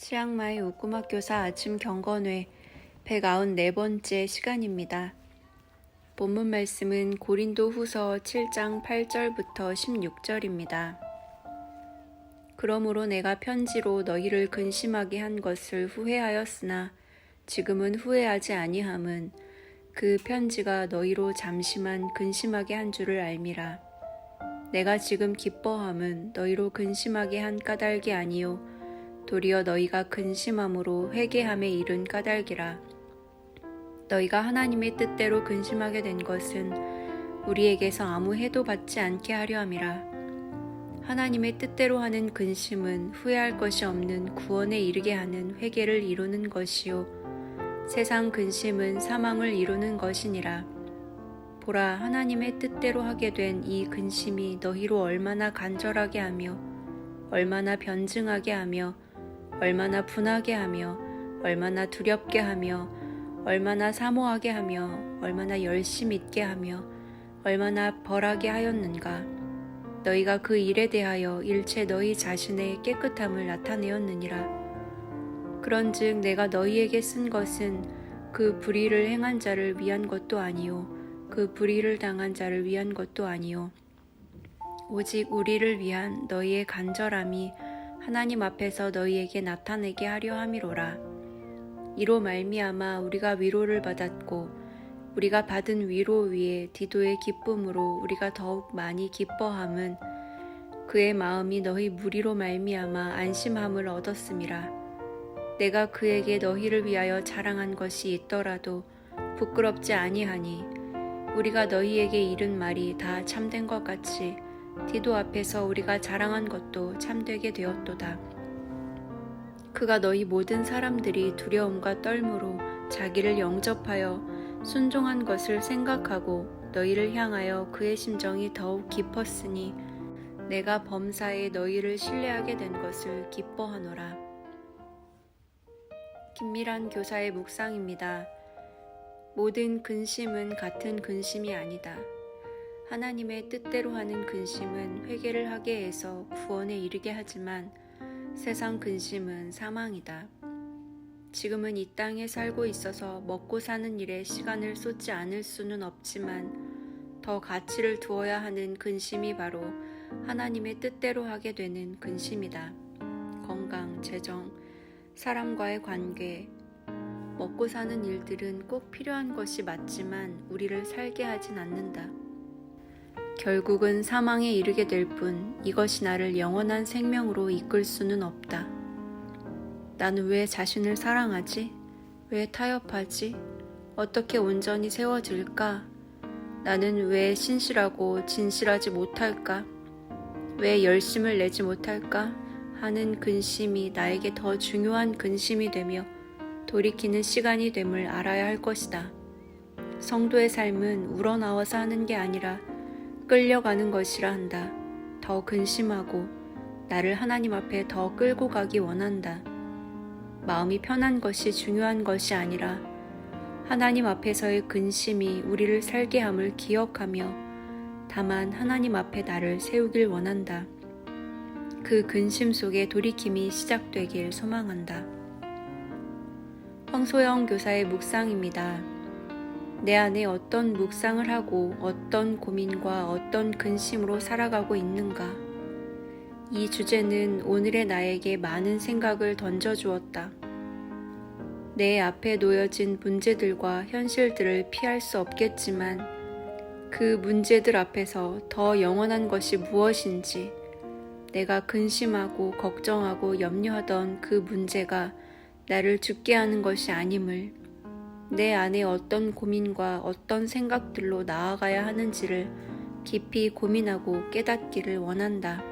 치앙마이 우꾸막교사 아침 경건회 194번째 시간입니다. 본문 말씀은 고린도 후서 7장 8절부터 16절입니다. 그러므로 내가 편지로 너희를 근심하게 한 것을 후회하였으나 지금은 후회하지 아니함은 그 편지가 너희로 잠시만 근심하게 한 줄을 알미라. 내가 지금 기뻐함은 너희로 근심하게 한 까닭이 아니요 도리어 너희가 근심함으로 회개함에 이른 까닭이라. 너희가 하나님의 뜻대로 근심하게 된 것은 우리에게서 아무 해도 받지 않게 하려 함이라. 하나님의 뜻대로 하는 근심은 후회할 것이 없는 구원에 이르게 하는 회개를 이루는 것이요 세상 근심은 사망을 이루는 것이니라. 보라, 하나님의 뜻대로 하게 된 이 근심이 너희로 얼마나 간절하게 하며 얼마나 변증하게 하며 얼마나 분하게 하며 얼마나 두렵게 하며 얼마나 사모하게 하며 얼마나 열심 있게 하며 얼마나 벌하게 하였는가. 너희가 그 일에 대하여 일체 너희 자신의 깨끗함을 나타내었느니라. 그런즉 내가 너희에게 쓴 것은 그 불의를 행한 자를 위한 것도 아니요 그 불의를 당한 자를 위한 것도 아니요 오직 우리를 위한 너희의 간절함이 하나님 앞에서 너희에게 나타내게 하려 함이로라. 이로 말미암아 우리가 위로를 받았고 우리가 받은 위로 위에 디도의 기쁨으로 우리가 더욱 많이 기뻐함은 그의 마음이 너희 무리로 말미암아 안심함을 얻었음이라. 내가 그에게 너희를 위하여 자랑한 것이 있더라도 부끄럽지 아니하니 우리가 너희에게 이른 말이 다 참된 것 같이 디도 앞에서 우리가 자랑한 것도 참되게 되었도다. 그가 너희 모든 사람들이 두려움과 떨므로 자기를 영접하여 순종한 것을 생각하고 너희를 향하여 그의 심정이 더욱 깊었으니 내가 범사에 너희를 신뢰하게 된 것을 기뻐하노라. 김미란 교사의 묵상입니다. 모든 근심은 같은 근심이 아니다. 하나님의 뜻대로 하는 근심은 회개를 하게 해서 구원에 이르게 하지만 세상 근심은 사망이다. 지금은 이 땅에 살고 있어서 먹고 사는 일에 시간을 쏟지 않을 수는 없지만 더 가치를 두어야 하는 근심이 바로 하나님의 뜻대로 하게 되는 근심이다. 건강, 재정, 사람과의 관계, 먹고 사는 일들은 꼭 필요한 것이 맞지만 우리를 살게 하진 않는다. 결국은 사망에 이르게 될 뿐 이것이 나를 영원한 생명으로 이끌 수는 없다. 나는 왜 자신을 사랑하지? 왜 타협하지? 어떻게 온전히 세워질까? 나는 왜 신실하고 진실하지 못할까? 왜 열심을 내지 못할까? 하는 근심이 나에게 더 중요한 근심이 되며 돌이키는 시간이 됨을 알아야 할 것이다. 성도의 삶은 우러나와서 하는 게 아니라 끌려가는 것이라 한다. 더 근심하고 나를 하나님 앞에 더 끌고 가기 원한다. 마음이 편한 것이 중요한 것이 아니라 하나님 앞에서의 근심이 우리를 살게 함을 기억하며 다만 하나님 앞에 나를 세우길 원한다. 그 근심 속에 돌이킴이 시작되길 소망한다. 황소영 교사의 묵상입니다. 내 안에 어떤 묵상을 하고 어떤 고민과 어떤 근심으로 살아가고 있는가? 이 주제는 오늘의 나에게 많은 생각을 던져주었다. 내 앞에 놓여진 문제들과 현실들을 피할 수 없겠지만 그 문제들 앞에서 더 영원한 것이 무엇인지 내가 근심하고 걱정하고 염려하던 그 문제가 나를 죽게 하는 것이 아님을 내 안에 어떤 고민과 어떤 생각들로 나아가야 하는지를 깊이 고민하고 깨닫기를 원한다.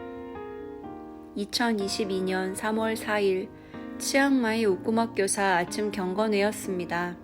2022년 3월 4일 치앙마이 우꾸막교사 아침 경건회였습니다.